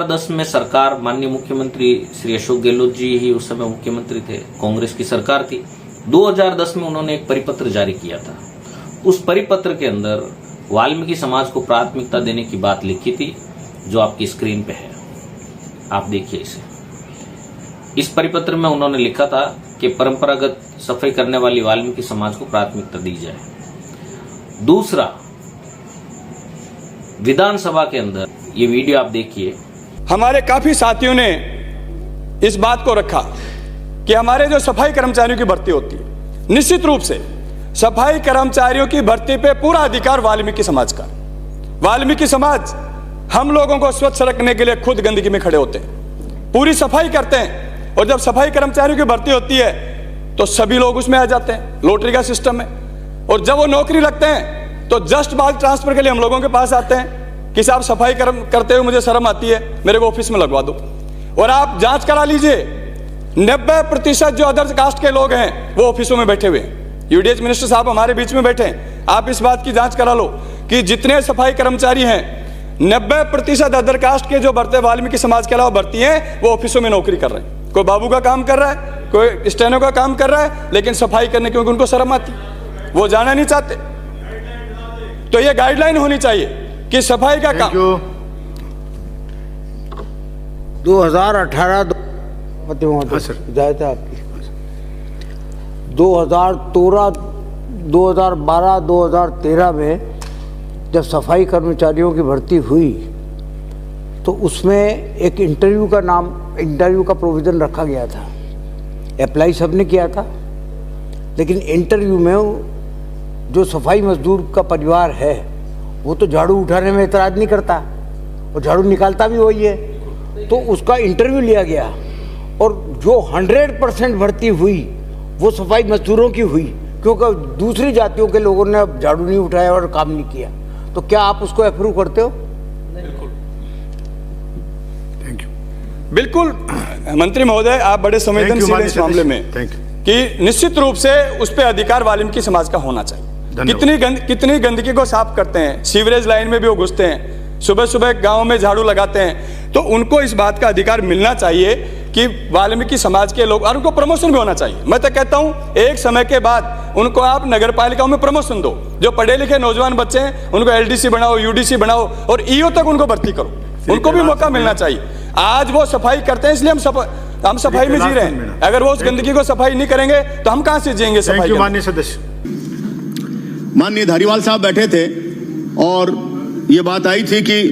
2010 में सरकार, माननीय मुख्यमंत्री श्री अशोक गहलोत जी ही उस समय मुख्यमंत्री थे, कांग्रेस की सरकार थी। 2010 में उन्होंने एक परिपत्र जारी किया था। उस परिपत्र के अंदर वाल्मीकि समाज को प्राथमिकता देने की बात लिखी थी, जो आपकी स्क्रीन पे है, आप देखिए इसे। इस परिपत्र में उन्होंने लिखा था कि परंपरागत सफाई करने वाली वाल्मीकि समाज को प्राथमिकता दी जाए। दूसरा, विधानसभा के अंदर ये वीडियो आप देखिए। हमारे काफी साथियों ने इस बात को रखा कि हमारे जो सफाई कर्मचारियों की भर्ती होती है, निश्चित रूप से सफाई कर्मचारियों की भर्ती पे पूरा अधिकार वाल्मीकि समाज का। वाल्मीकि समाज हम लोगों को स्वच्छ रखने के लिए खुद गंदगी में खड़े होते हैं, पूरी सफाई करते हैं, और जब सफाई कर्मचारियों की भर्ती होती है तो सभी लोग उसमें आ जाते हैं, लॉटरी का सिस्टम है। और जब वो नौकरी लगते हैं तो जस्ट बाद ट्रांसफर के लिए हम लोगों के पास आते हैं कि साहब सफाई करते हुए मुझे शर्म आती है, मेरे को ऑफिस में लगवा दो। और आप जांच करा लीजिए, 90% जो अदर कास्ट के लोग हैं वो ऑफिसों में बैठे हुए हैं। यूडीएच मिनिस्टर साहब हमारे बीच में बैठे हैं, आप इस बात की जांच करा लो कि जितने सफाई कर्मचारी हैं 90% अदर कास्ट के जो भर्ती वाल्मीकि समाज के अलावा भर्ती हैं, वो ऑफिसों में नौकरी कर रहे हैं। कोई बाबू का काम कर रहा है, कोई स्टेनो का काम कर रहा है, लेकिन सफाई करने क्योंकि उनको शर्म आती, वो जाना नहीं चाहते। तो ये गाइडलाइन होनी चाहिए कि सफाई का काम 2018 2012-2013 में जब सफाई कर्मचारियों की भर्ती हुई तो उसमें एक इंटरव्यू का प्रोविज़न रखा गया था। अप्लाई सबने किया था, लेकिन इंटरव्यू में जो सफाई मजदूर का परिवार है वो तो झाड़ू उठाने में एतराज़ नहीं करता, और झाड़ू निकालता भी वही है। तो उसका इंटरव्यू लिया गया और जो 100% भर्ती हुई वो सफाई मजदूरों की हुई, क्योंकि दूसरी जातियों के लोगों ने झाड़ू नहीं उठाया और काम नहीं किया। तो क्या आप उसको अप्रूव करते हो? बिल्कुल, थैंक यू। बिल्कुल मंत्री महोदय, आप बड़े संवेदनशील हैं इस मामले में कि निश्चित रूप से उस पर अधिकार वाल्मीकि समाज का होना चाहिए। कितनी गंदगी को साफ करते हैं, सीवरेज लाइन में भी वो घुसते हैं, सुबह सुबह गांव में झाड़ू लगाते हैं, तो उनको इस बात का अधिकार मिलना चाहिए कि वाल्मीकि समाज के लोग, और उनको प्रमोशन भी होना चाहिए। मैं तो कहता हूं एक समय के बाद उनको आप नगर पालिकाओं में प्रमोशन दो। जो पढ़े लिखे नौजवान बच्चे हैं उनको एलडीसी बनाओ, यूडीसी बनाओ, और ईओ तक उनको भर्ती करो, उनको भी मौका मिलना चाहिए। आज वो सफाई करते हैं इसलिए हम सफाई में जी रहे हैं। अगर वो उस गंदगी को सफाई नहीं करेंगे तो हम कहां से जिएंगे सफाई? माननीय सदस्य, माननीय धारीवाल साहब बैठे थे और ये बात आई थी कि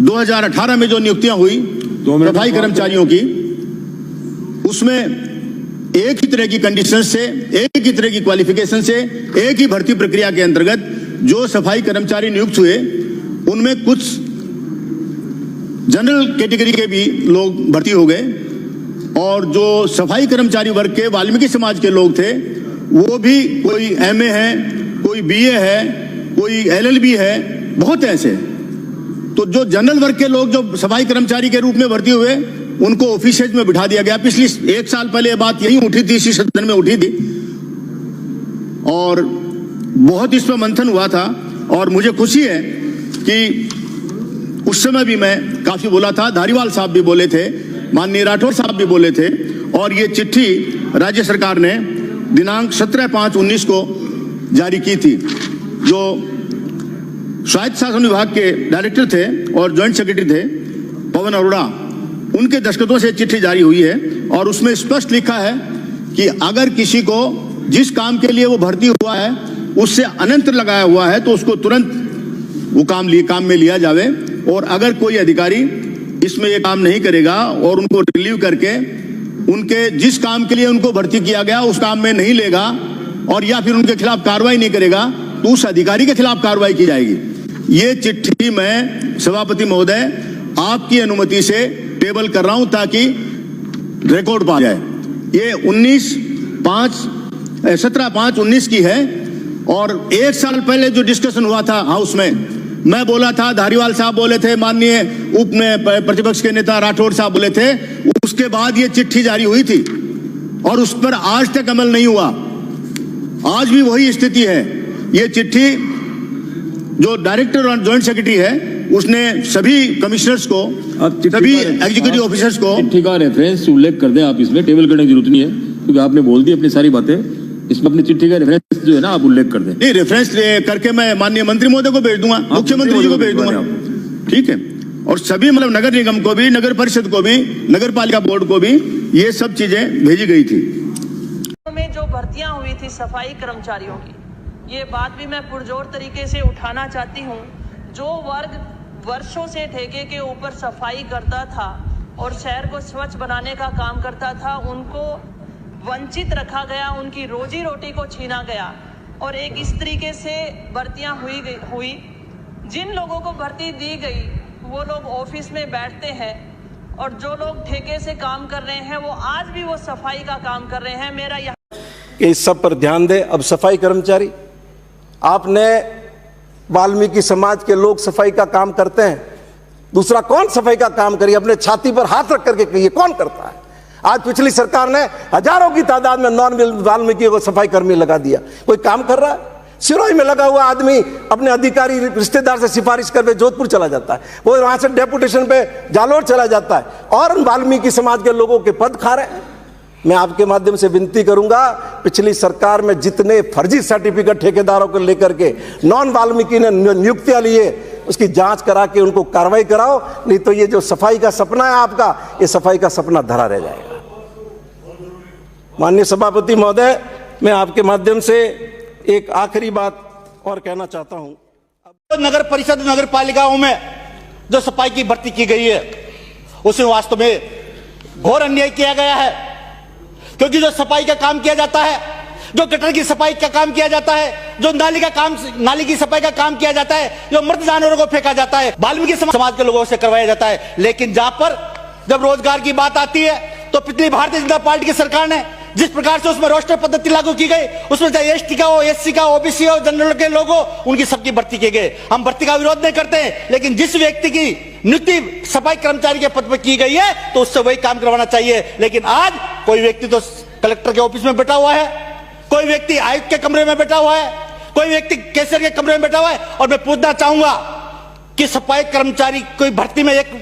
2018 में जो नियुक्तियां हुई सफाई कर्मचारियों की, उसमें एक ही तरह की कंडीशन से, एक ही तरह की क्वालिफिकेशन से, एक ही भर्ती प्रक्रिया के अंतर्गत जो सफाई कर्मचारी नियुक्त हुए, उनमें कुछ जनरल कैटेगरी के भी लोग भर्ती हो गए, और जो सफाई कर्मचारी वर्ग के वाल्मीकि समाज के लोग थे वो भी कोई एमए है, कोई बीए है, कोई एलएलबी है, बहुत ऐसे। तो जो जनरल वर्ग के लोग जो सफाई कर्मचारी के रूप में भर्ती हुए, उनको ऑफिसेज में बिठा दिया गया। पिछली 1 साल पहले ये बात यही उठी थी, इसी सदन में उठी थी, और बहुत इस पर मंथन हुआ था। और मुझे खुशी है कि उस समय भी मैं काफी बोला था, धारीवाल साहब भी बोले थे, माननीय राठौर साहब भी बोले थे, और ये चिट्ठी राज्य सरकार ने दिनांक 17/5/19 को जारी की थी। जो स्वायत्त शासन विभाग के डायरेक्टर थे और ज्वाइंट सेक्रेटरी थे पवन अरोड़ा, उनके दस्तखतों से चिट्ठी जारी हुई है, और उसमें स्पष्ट लिखा है कि अगर किसी को जिस काम के लिए वो भर्ती हुआ है उससे अनंतर लगाया हुआ है तो उसको तुरंत वो काम में लिया जावे, और अगर कोई अधिकारी इसमें ये काम नहीं करेगा और उनको रिलीव करके उनके जिस काम के लिए उनको भर्ती किया गया उस काम में नहीं लेगा, और या फिर उनके खिलाफ कार्रवाई नहीं करेगा, तो उस अधिकारी के खिलाफ कार्रवाई की जाएगी। ये चिट्ठी मैं सभापति महोदय आपकी अनुमति से टेबल कर रहा हूं ताकि रिकॉर्ड पा जाए। ये 17/5/19 की है, और 1 साल पहले जो डिस्कशन हुआ था हाउस में, मैं बोला था, धारीवाल साहब बोले थे, माननीय उप प्रतिपक्ष के नेता राठौर साहब बोले थे, उसके बाद ये चिट्ठी जारी हुई थी और उस पर आज तक अमल नहीं हुआ। आज भी वही स्थिति है। ये चिट्ठी जो डायरेक्टर और ज्वाइंट सेक्रेटरी है उसने सभी कमिश्नर्स को, सभी एग्जीक्यूटिव ऑफिसर्स को चिट्ठी का रेफरेंस उल्लेख कर दें आप, इसमें टेबल करने की जरूरत नहीं है क्योंकि आपने बोल दी अपनी सारी बातें। इसमें अपनी चिट्ठी का रेफरेंस जो है ना आप उल्लेख कर दें। नहीं, रेफरेंस करके मैं माननीय मंत्री महोदय को भेज दूंगा, मुख्यमंत्री जी को भेज दूंगा, ठीक है। और सभी मतलब नगर निगम को भी, नगर परिषद को भी, नगर पालिका बोर्ड को भी ये सब चीजें भेजी गई थी। में जो भर्तियां हुई थी सफाई कर्मचारियों की, ये बात भी मैं पुरजोर तरीके से उठाना चाहती हूँ। जो वर्ग वर्षों से ठेके के ऊपर सफाई करता था और शहर को स्वच्छ बनाने का काम करता था, उनको वंचित रखा गया, उनकी रोजी रोटी को छीना गया और एक इस तरीके से भर्तियां हुई। जिन लोगों को भर्ती दी गई वो लोग ऑफिस में बैठते हैं और जो लोग ठेके से काम कर रहे हैं वो आज भी वो सफाई का काम कर रहे हैं। मेरा यहाँ इस सब पर ध्यान दें। अब सफाई कर्मचारी, आपने वाल्मीकि समाज के लोग सफाई का काम करते हैं, दूसरा कौन सफाई का काम करिए? अपने छाती पर हाथ रख करके कहिए कौन करता है? आज पिछली सरकार ने हजारों की तादाद में नॉन वाल्मीकि को सफाई कर्मी लगा दिया। कोई काम कर रहा है? सिरोही में लगा हुआ आदमी अपने अधिकारी रिश्तेदार से सिफारिश कर जोधपुर चला जाता है, वो वहां से डेपुटेशन पे जालोर चला जाता है और वाल्मीकि समाज के लोगों के पद खा रहे हैं। मैं आपके माध्यम से विनती करूंगा, पिछली सरकार में जितने फर्जी सर्टिफिकेट ठेकेदारों को लेकर के नॉन वाल्मीकि ने नियुक्तियां लिए, उसकी जांच करा के उनको कार्रवाई कराओ, नहीं तो ये जो सफाई का सपना है आपका, ये सफाई का सपना धरा रह जाएगा। माननीय सभापति महोदय, मैं आपके माध्यम से एक आखिरी बात और कहना चाहता हूं। नगर परिषद नगर पालिकाओं में जो सफाई की भर्ती की गई है उसमें वास्तव में घोर अन्याय किया गया है, क्योंकि जो सफाई का काम किया जाता है, जो गटर की सफाई का काम किया जाता है, जो नाली की सफाई का काम किया जाता है, जो मृत जानवरों को फेंका जाता है, वाल्मीकि समाज के लोगों से करवाया जाता है। लेकिन जहां पर जब रोजगार की बात आती है तो पिछली भारतीय जनता पार्टी की सरकार ने जिस प्रकार से उसमें रोस्टर पद्धति लागू की गई, उसमें चाहे एसटी का हो, एससी का, ओबीसी हो, जनरल के लोग हो, उनकी सबकी भर्ती की गई। हम भर्ती का विरोध नहीं करते हैं, लेकिन जिस व्यक्ति की नियुक्ति सफाई कर्मचारी के पद पर की गई है तो उससे वही काम करवाना चाहिए। लेकिन आज कोई व्यक्ति तो कलेक्टर के ऑफिस में बैठा हुआ है, कोई व्यक्ति आयुक्त के कमरे में बैठा हुआ है, कोई व्यक्ति कैशियर के कमरे में बैठा हुआ है। और मैं पूछना चाहूंगा कि सफाई कर्मचारी कोई भर्ती में एक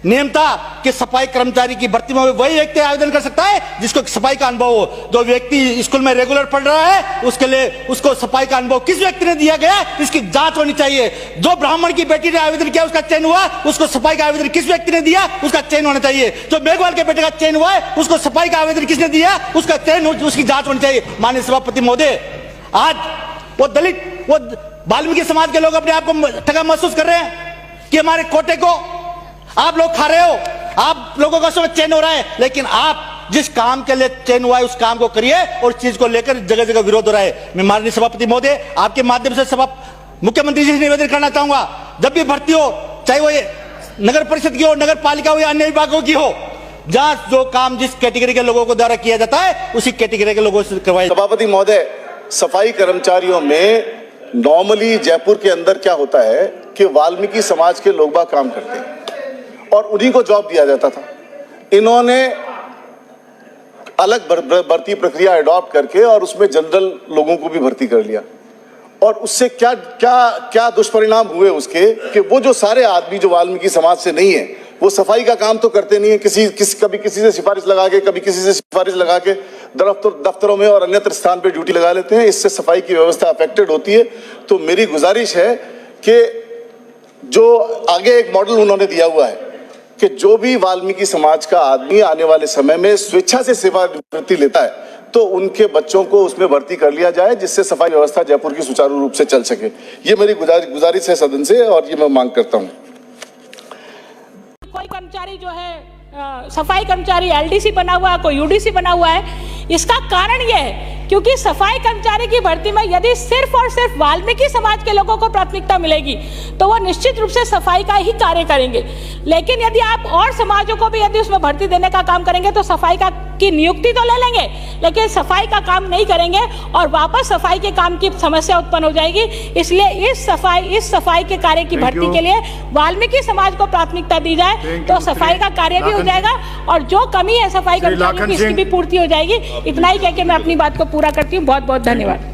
नियम था कि सफाई कर्मचारी की भर्ती में वही व्यक्ति आवेदन कर सकता है जिसको सफाई का अनुभव हो। जो व्यक्ति स्कूल में रेगुलर पढ़ रहा है उसके लिए उसको सफाई का अनुभव किस व्यक्ति ने दिया गया, इसकी जांच होनी चाहिए। जो ब्राह्मण की बेटी ने आवेदन किया उसका चयन हुआ, उसको सफाई का आवेदन किस व्यक्ति ने दिया, उसका चयन होना चाहिए। जो मेघवाल के बेटे का चयन हुआ है उसको सफाई का आवेदन किसने दिया, उसका चयन, उसकी जांच होनी चाहिए। माननीय सभापति महोदय, आज वो दलित, वो वाल्मीकि समाज के लोग अपने आप को ठगा महसूस कर रहे हैं कि हमारे कोटे को आप लोग खा रहे हो, आप लोगों का सब चयन हो रहा है, लेकिन आप जिस काम के लिए चयन हुआ है उस काम को करिए और इस चीज को लेकर जगह जगह विरोध हो रहा है। मैं माननीय सभापति महोदय आपके माध्यम से मुख्यमंत्री जी से निवेदन करना चाहूंगा, जब भी भर्ती हो, चाहे वो नगर परिषद की हो, नगर पालिका हो या अन्य विभागों की हो, जहां जो काम जिस कैटेगरी के लोगों को द्वारा किया जाता है उसी कैटेगरी के लोगों से करवाए। सभापति महोदय, सफाई कर्मचारियों में नॉर्मली जयपुर के अंदर क्या होता है कि वाल्मीकि समाज के लोग बाग काम करते हैं और उन्हीं को जॉब दिया जाता था। इन्होंने अलग भर्ती प्रक्रिया अडॉप्ट करके और उसमें जनरल लोगों को भी भर्ती कर लिया और उससे क्या क्या क्या दुष्परिणाम हुए उसके कि वो जो सारे आदमी जो वाल्मीकि समाज से नहीं है वो सफाई का काम तो करते नहीं है, कभी किसी से सिफारिश लगा के, कभी किसी से सिफारिश लगा के दफ्तरों में और अन्यत्र स्थान पे ड्यूटी लगा लेते हैं। इससे सफाई की व्यवस्था अफेक्टेड होती है। तो मेरी गुजारिश है कि जो आगे एक मॉडल उन्होंने दिया हुआ है कि जो भी वाल्मीकि समाज का आदमी आने वाले समय में स्वेच्छा से सेवानिवृत्ति लेता है तो उनके बच्चों को उसमें भर्ती कर लिया जाए, जिससे सफाई व्यवस्था जयपुर की सुचारू रूप से चल सके। ये मेरी गुजारिश है सदन से और ये मैं मांग करता हूँ। कोई कर्मचारी जो है सफाई कर्मचारी एलडीसी बना हुआ है, कोई यूडीसी बना हुआ है। इसका कारण यह है क्योंकि सफाई कर्मचारी की भर्ती में यदि सिर्फ और सिर्फ वाल्मीकि समाज के लोगों को प्राथमिकता मिलेगी तो वो निश्चित रूप से सफाई का ही कार्य करेंगे। लेकिन यदि आप और समाजों को भी यदि उसमें भर्ती देने का काम करेंगे तो सफाई का की नियुक्ति तो ले लेंगे लेकिन सफाई का काम नहीं करेंगे और वापस सफाई के काम की समस्या उत्पन्न हो जाएगी। इसलिए इस सफाई के कार्य की भर्ती के लिए वाल्मीकि समाज को प्राथमिकता दी जाए तो सफाई का कार्य भी हो जाएगा और जो कमी है सफाई कर्मचारियों की इसकी भी पूर्ति हो जाएगी। इतना ही कहकर मैं अपनी बात को पूरा करती हूँ। बहुत बहुत धन्यवाद।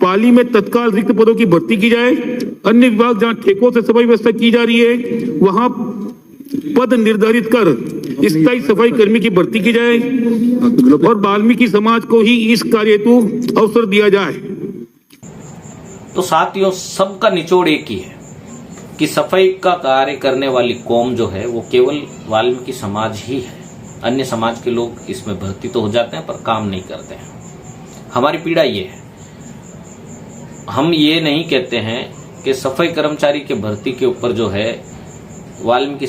पाली में तत्काल रिक्त पदों की भर्ती की जाए। अन्य विभाग जहां ठेकों से सफाई व्यवस्था की जा रही है वहां पद निर्धारित कर स्थायी सफाई कर्मी की भर्ती की जाए और वाल्मीकि समाज को ही इस कार्य हेतु अवसर दिया जाए। तो साथियों, सबका निचोड़ एक ही है कि सफाई का कार्य करने वाली कौम जो है वो केवल वाल्मीकि समाज ही है। अन्य समाज के लोग इसमें भर्ती तो हो जाते हैं पर काम नहीं करते हैं। हमारी पीड़ा ये है, हम ये नहीं कहते हैं कि सफाई कर्मचारी के भर्ती के ऊपर जो है वाल्मीकि